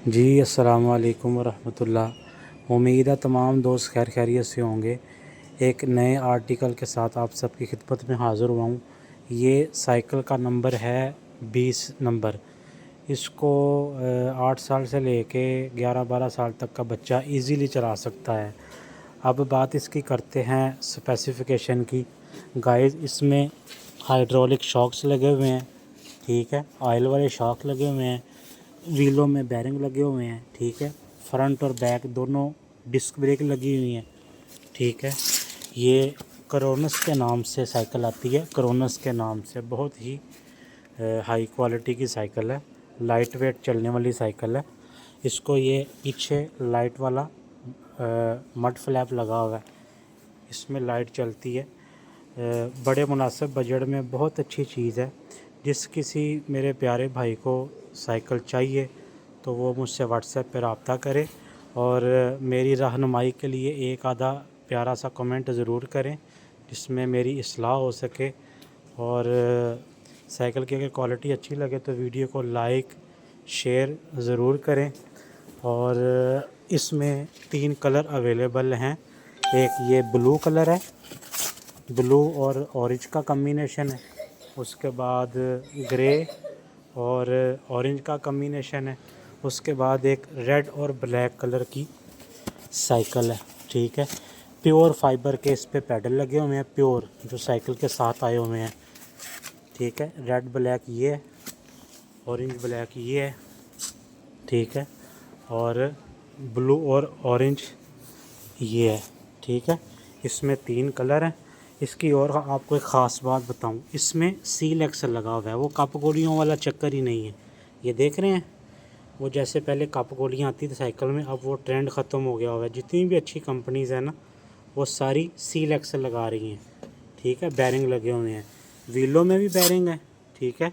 جی السلام علیکم ورحمۃ اللہ۔ امید ہے تمام دوست خیر خیریت سے ہوں گے۔ ایک نئے آرٹیکل کے ساتھ آپ سب کی خدمت میں حاضر ہوا ہوں۔ یہ سائیکل کا نمبر ہے 20 نمبر۔ اس کو 8 سال سے لے کے 11-12 سال تک کا بچہ ایزیلی چلا سکتا ہے۔ اب بات اس کی کرتے ہیں اسپیسیفیکیشن کی۔ گائز اس میں ہائیڈرولک شاکس لگے ہوئے ہیں، ٹھیک ہے، آئل والے شاک لگے ہوئے ہیں، ویلوں میں بیرنگ لگے ہوئے ہیں، ٹھیک ہے، فرنٹ اور بیک دونوں ڈسک بریک لگی ہوئی ہیں، ٹھیک ہے۔ یہ کرونس کے نام سے سائیکل آتی ہے، کرونس کے نام سے، بہت ہی ہائی کوالٹی کی سائیکل ہے، لائٹ ویٹ چلنے والی سائیکل ہے۔ اس کو یہ پیچھے لائٹ والا مڈ فلیپ لگا ہوا ہے، اس میں لائٹ چلتی ہے۔ بڑے مناسب بجٹ میں بہت اچھی چیز ہے۔ جس کسی میرے پیارے بھائی کو سائیکل چاہیے تو وہ مجھ سے واٹس ایپ پہ رابطہ کرے، اور میری رہنمائی کے لیے ایک آدھا پیارا سا کمنٹ ضرور کریں جس میں میری اصلاح ہو سکے۔ اور سائیکل کی اگر کوالٹی اچھی لگے تو ویڈیو کو لائک شیئر ضرور کریں۔ اور اس میں 3 کلر اویلیبل ہیں۔ ایک یہ بلو کلر ہے، بلو اور اورنج کا کمبینیشن ہے، اس کے بعد گرے اور اورنج کا کمبینیشن ہے، اس کے بعد ایک ریڈ اور بلیک کلر کی سائیکل ہے، ٹھیک ہے۔ پیور فائبر کے اس پہ پیڈل لگے ہوئے ہیں، پیور جو سائیکل کے ساتھ آئے ہوئے ہیں، ٹھیک ہے۔ ریڈ بلیک یہ ہے، اورنج بلیک یہ ہے، ٹھیک ہے، اور بلو اور اورنج یہ ہے، ٹھیک ہے۔ اس میں 3 کلر ہیں۔ اس کی اور آپ کو ایک خاص بات بتاؤں، اس میں سیل ایکسل لگا ہوا ہے، وہ کپ گولیوں والا چکر ہی نہیں ہے۔ یہ دیکھ رہے ہیں، وہ جیسے پہلے کپ گولیاں آتی تھی سائیکل میں، اب وہ ٹرینڈ ختم ہو گیا ہوا ہے۔ جتنی بھی اچھی کمپنیز ہیں نا، وہ ساری سیل ایکسل لگا رہی ہیں، ٹھیک ہے، بیرنگ لگے ہوئے ہیں، ویلوں میں بھی بیرنگ ہے، ٹھیک ہے،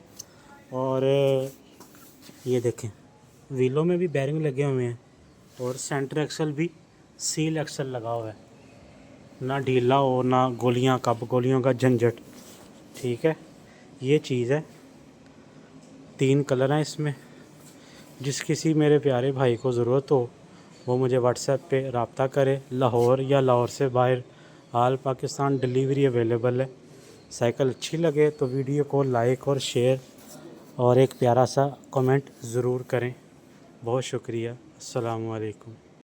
اور یہ دیکھیں ویلوں میں بھی بیرنگ لگے ہوئے ہیں، اور سینٹر ایکسل بھی سیل ایکسل لگا ہوا ہے، نہ ڈھیلا ہو نہ گولیاں کپ گولیوں کا جھنجھٹ، ٹھیک ہے۔ یہ چیز ہے، 3 کلر ہیں اس میں۔ جس کسی میرے پیارے بھائی کو ضرورت ہو وہ مجھے واٹس ایپ پہ رابطہ کرے۔ لاہور یا لاہور سے باہر آل پاکستان ڈلیوری اویلیبل ہے۔ سائیکل اچھی لگے تو ویڈیو کو لائک اور شیئر اور ایک پیارا سا کمنٹ ضرور کریں۔ بہت شکریہ۔ السلام علیکم۔